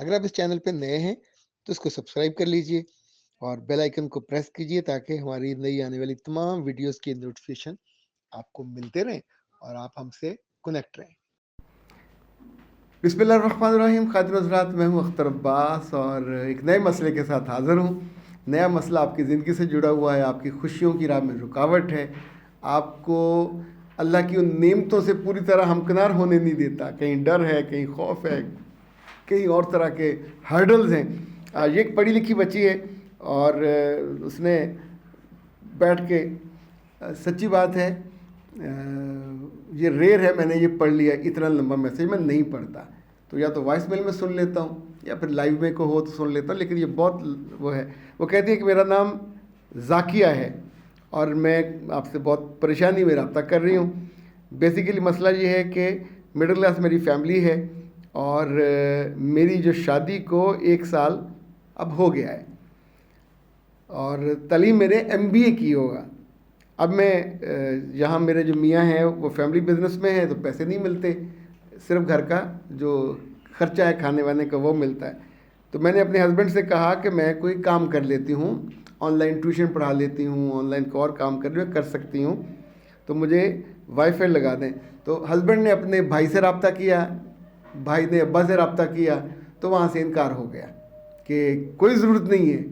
अगर आप इस चैनल पे नए हैं तो इसको सब्सक्राइब कर लीजिए और बेल आइकन को प्रेस कीजिए ताकि हमारी नई आने वाली तमाम वीडियोस की नोटिफिकेशन आपको मिलते रहें और आप हमसे कनेक्ट रहें। बिस्मिल्लाहिर्रहमानिर्रहीम। खातिन हज़रात, मैं हूं अख्तर अब्बास और एक नए मसले के साथ हाज़िर हूं। नया मसला आपकी ज़िंदगी से जुड़ा हुआ है, आपकी खुशियों की राह में रुकावट है, आपको अल्लाह की उन नेमतों से पूरी तरह हमकिनार होने नहीं देता। कहीं डर है, कहीं खौफ है, कई और तरह के हर्डल्स हैं। ये एक पढ़ी लिखी बच्ची है और उसने बैठ के सच्ची बात है, ये रेयर है मैंने ये पढ़ लिया, इतना लंबा मैसेज मैं नहीं पढ़ता, तो या तो वॉइस मेल में सुन लेता हूँ या फिर लाइव में को हो तो सुन लेता हूँ। लेकिन ये बहुत वो है, वो कहती है कि मेरा नाम जाकिया है और मैं आपसे बहुत परेशानी में रब्ता कर रही हूँ। बेसिकली मसला ये है कि मिडिल क्लास मेरी फैमिली है और मेरी जो शादी को 1 साल अब हो गया है और तालीम मेरे MBA की होगा। अब मैं यहाँ मेरे जो मियाँ हैं वो फैमिली बिजनेस में हैं तो पैसे नहीं मिलते, सिर्फ घर का जो खर्चा है खाने वाने का वो मिलता है। तो मैंने अपने हस्बैंड से कहा कि मैं कोई काम कर लेती हूँ, ऑनलाइन ट्यूशन पढ़ा लेती हूँ, ऑनलाइन को और काम कर सकती हूँ, तो मुझे वाईफाई लगा दें। तो हस्बैंड ने अपने भाई से रब्ता किया, भाई ने अब्बा से रब्ता किया, तो वहाँ से इनकार हो गया कि कोई ज़रूरत नहीं है।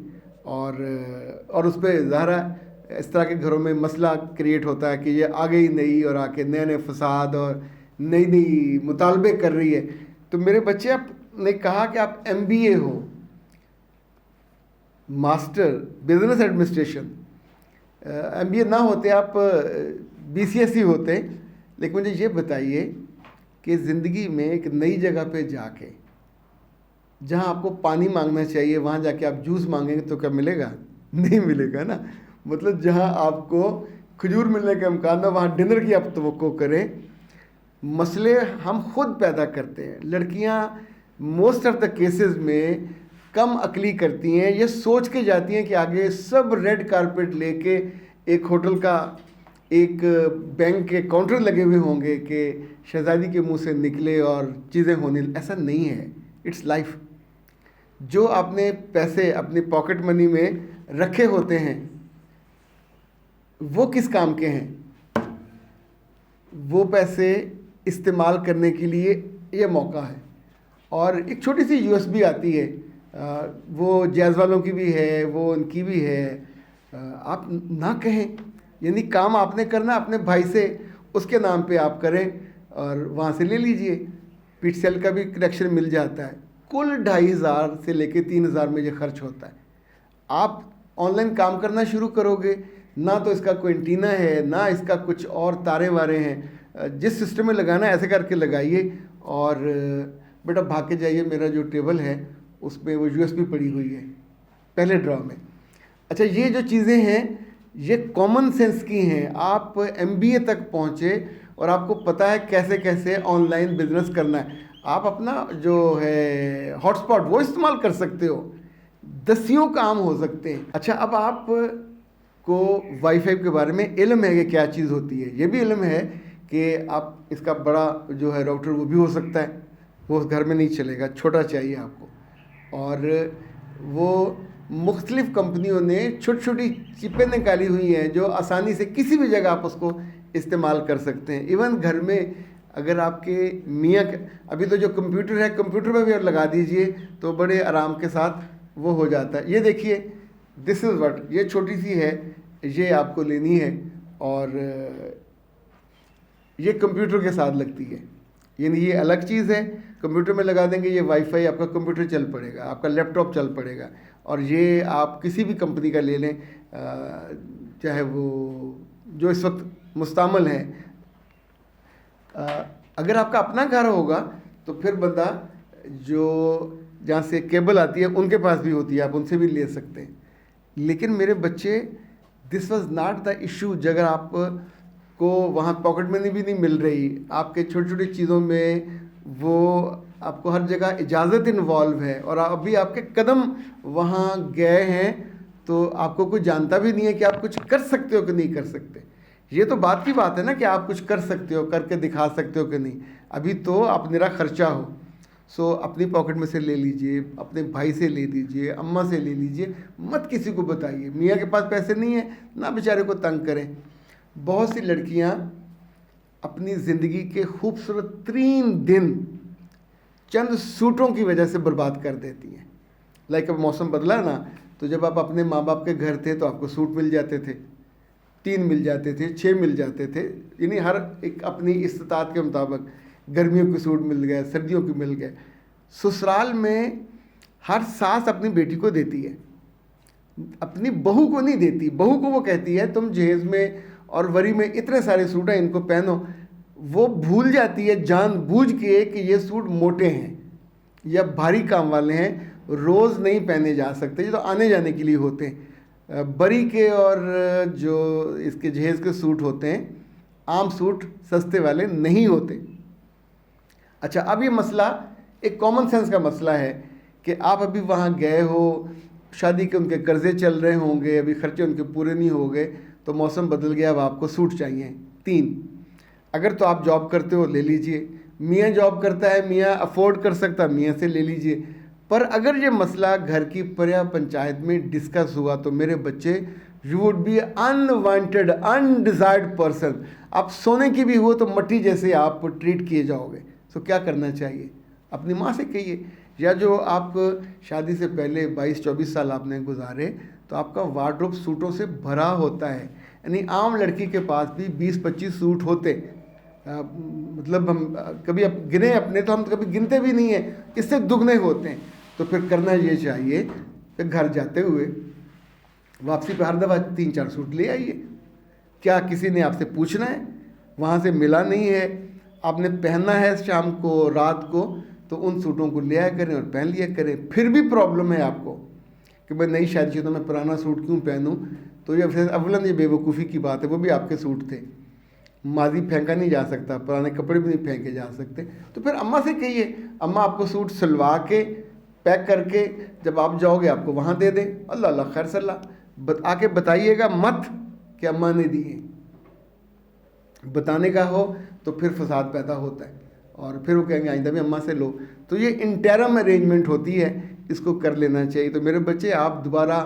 और उस पर ज़ाहिर इस तरह के घरों में मसला क्रिएट होता है कि ये आ गई नई और आके नए नए फसाद और नई नई मुतालबे कर रही है। तो मेरे बच्चे ने कहा कि आप MBA हो, मास्टर बिजनेस एडमिनिस्ट्रेशन, MBA ना होते आप BCSE होते। लेकिन मुझे ये बताइए कि ज़िंदगी में एक नई जगह पे जाके जहाँ आपको पानी मांगना चाहिए वहाँ जाके आप जूस मांगेंगे तो क्या मिलेगा? नहीं मिलेगा ना। मतलब जहाँ आपको खजूर मिलने का इम्कान है वहाँ डिनर की आप तवक्को करें। मसले हम खुद पैदा करते हैं। लड़कियाँ मोस्ट ऑफ द केसेस में कम अकली करती हैं, ये सोच के जाती हैं कि आगे सब रेड कारपेट लेके एक होटल का एक बैंक के काउंटर लगे हुए होंगे कि शहजादी के मुंह से निकले और चीज़ें होने। ऐसा नहीं है, इट्स लाइफ। जो आपने पैसे अपनी पॉकेट मनी में रखे होते हैं वो किस काम के हैं? वो पैसे इस्तेमाल करने के लिए ये मौका है। और एक छोटी सी USB आती है, वो जैज़ वालों की भी है, वो उनकी भी है। आप ना कहें, यानी काम आपने करना अपने भाई से, उसके नाम पे आप करें और वहाँ से ले लीजिए। PTCL का भी कनेक्शन मिल जाता है। कुल 2500 से लेके 3000 में ये खर्च होता है। आप ऑनलाइन काम करना शुरू करोगे, ना तो इसका कोई एंटीना है, ना इसका कुछ और तारे वारे हैं। जिस सिस्टम में लगाना है ऐसे करके लगाइए और बेटा भाग के जाइए। मेरा जो टेबल है उसमें वो USB पड़ी हुई है पहले ड्रॉ में। अच्छा, ये जो चीज़ें हैं ये कॉमन सेंस की हैं। आप MBA तक पहुँचे और आपको पता है कैसे कैसे ऑनलाइन बिजनेस करना है। आप अपना जो है हॉटस्पॉट वो इस्तेमाल कर सकते हो, दसियों काम हो सकते हैं। अच्छा, अब आप को वाईफाई के बारे में इल्म है कि क्या चीज़ होती है, ये भी इल्म है कि आप इसका बड़ा जो है राउटर वो भी हो सकता है, वो उस घर में नहीं चलेगा, छोटा चाहिए आपको। और वो मुख्तलिफ़ कंपनियों ने छोटी छोटी चिपें निकाली हुई हैं जो आसानी से किसी भी जगह आप उसको इस्तेमाल कर सकते हैं। इवन घर में अगर आपके मियाँ अभी तो जो कंप्यूटर है कंप्यूटर में भी और लगा दीजिए तो बड़े आराम के साथ वो हो जाता है। ये देखिए, दिस इज़ व्हाट, ये छोटी सी है, ये आपको लेनी है और ये कंप्यूटर के साथ लगती है, यानी ये अलग चीज़ है। कंप्यूटर में लगा देंगे ये वाईफाई, आपका कंप्यूटर चल पड़ेगा, आपका लैपटॉप चल पड़ेगा। और ये आप किसी भी कंपनी का ले लें, चाहे वो जो इस वक्त मुस्तमल है। अगर आपका अपना घर होगा तो फिर बंदा जो जहाँ से केबल आती है उनके पास भी होती है, आप उनसे भी ले सकते हैं। लेकिन मेरे बच्चे, this was not the issue. अगर आप को वहाँ पॉकेट मनी भी नहीं मिल रही, आपके छोटी छोटी चीज़ों में वो आपको हर जगह इजाज़त इन्वॉल्व है और अभी आपके कदम वहाँ गए हैं तो आपको कोई जानता भी नहीं है कि आप कुछ कर सकते हो कि नहीं कर सकते। ये तो बात की बात है ना कि आप कुछ कर सकते हो, करके दिखा सकते हो कि नहीं। अभी तो आप निरा खर्चा हो। سو اپنی پاکٹ میں سے لے لیجئے، اپنے بھائی سے لے لیجئے، اماں سے لے لیجئے، مت کسی کو بتائیے۔ میاں کے پاس پیسے نہیں ہیں، نہ بیچارے کو تنگ کریں۔ بہت سی لڑکیاں اپنی زندگی کے خوبصورت ترین دن چند سوٹوں کی وجہ سے برباد کر دیتی ہیں۔ لائک اب موسم بدلا نا، تو جب آپ اپنے ماں باپ کے گھر تھے تو آپ کو سوٹ مل جاتے تھے، 3 مل جاتے تھے، 6 مل جاتے تھے، یعنی ہر ایک اپنی استطاعت کے مطابق گرمیوں کے سوٹ مل گئے، سردیوں کے مل گئے۔ سسرال میں ہر ساس اپنی بیٹی کو دیتی ہے، اپنی بہو کو نہیں دیتی۔ بہو کو وہ کہتی ہے تم جہیز میں اور وری میں اتنے سارے سوٹ ہیں، ان کو پہنو۔ وہ بھول جاتی ہے جان بوجھ کے کہ یہ سوٹ موٹے ہیں یا بھاری کام والے ہیں، روز نہیں پہنے جا سکتے، یہ تو آنے جانے کے لیے ہوتے ہیں۔ بری کے اور جو اس کے جہیز کے سوٹ ہوتے ہیں، عام سوٹ سستے والے نہیں ہوتے۔ اچھا، اب یہ مسئلہ ایک کامن سینس کا مسئلہ ہے کہ آپ ابھی وہاں گئے ہو، شادی کے ان کے قرضے چل رہے ہوں گے، ابھی خرچے ان کے پورے نہیں ہو گئے، تو موسم بدل گیا، اب آپ کو سوٹ چاہیے 3۔ اگر تو آپ جاب کرتے ہو لے لیجئے، میاں جاب کرتا ہے، میاں افورڈ کر سکتا، میاں سے لے لیجئے۔ پر اگر یہ مسئلہ گھر کی پریا پنچایت میں ڈسکس ہوا تو میرے بچے you would be unwanted undesired person, آپ سونے کی بھی ہو تو مٹی جیسے آپ ٹریٹ کیے جاؤ گے۔ تو کیا کرنا چاہیے؟ اپنی ماں سے کہیے، یا جو آپ شادی سے پہلے 22-24 سال آپ نے گزارے تو آپ کا وارڈروب سوٹوں سے بھرا ہوتا ہے، یعنی عام لڑکی کے پاس بھی 20-25 سوٹ ہوتے، مطلب ہم کبھی گنے اپنے تو ہم کبھی گنتے بھی نہیں ہیں، اس سے دگنے ہوتے ہیں۔ تو پھر کرنا یہ چاہیے کہ گھر جاتے ہوئے واپسی پہ ہر دفعہ 3-4 سوٹ لے آئیے۔ کیا کسی نے آپ سے پوچھنا ہے؟ وہاں سے ملا نہیں ہے، آپ نے پہننا ہے شام کو رات کو، تو ان سوٹوں کو لے آیا کریں اور پہن لیا کریں۔ پھر بھی پرابلم ہے آپ کو کہ میں نئی شادی تو میں پرانا سوٹ کیوں پہنوں، تو یہ اولاً یہ بے وقوفی کی بات ہے، وہ بھی آپ کے سوٹ تھے، ماضی پھینکا نہیں جا سکتا، پرانے کپڑے بھی نہیں پھینکے جا سکتے۔ تو پھر اماں سے کہیے، اماں آپ کو سوٹ سلوا کے پیک کر کے جب آپ جاؤ گے آپ کو وہاں دے دیں، اللہ اللہ خیر صلاح۔ آ کے بتائیے گا مت کہ اماں نے دیے، بتانے کا ہو تو پھر فساد پیدا ہوتا ہے، اور پھر وہ کہیں گے آئندہ بھی اماں سے لو۔ تو یہ انٹرم ارینجمنٹ ہوتی ہے، اس کو کر لینا چاہیے۔ تو میرے بچے، آپ دوبارہ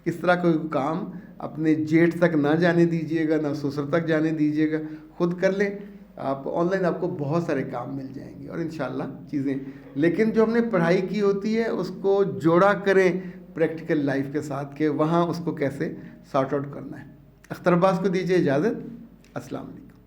اس طرح کوئی کام اپنے جیٹھ تک نہ جانے دیجیے گا، نہ سسر تک جانے دیجیے گا، خود کر لیں۔ آپ آن لائن آپ کو بہت سارے کام مل جائیں گے اور انشاءاللہ چیزیں، لیکن جو ہم نے پڑھائی کی ہوتی ہے اس کو جوڑا کریں پریکٹیکل لائف کے ساتھ کہ وہاں اس کو کیسے سارٹ آؤٹ کرنا ہے۔ اختر عباس کو دیجیے اجازت، السلام علیکم۔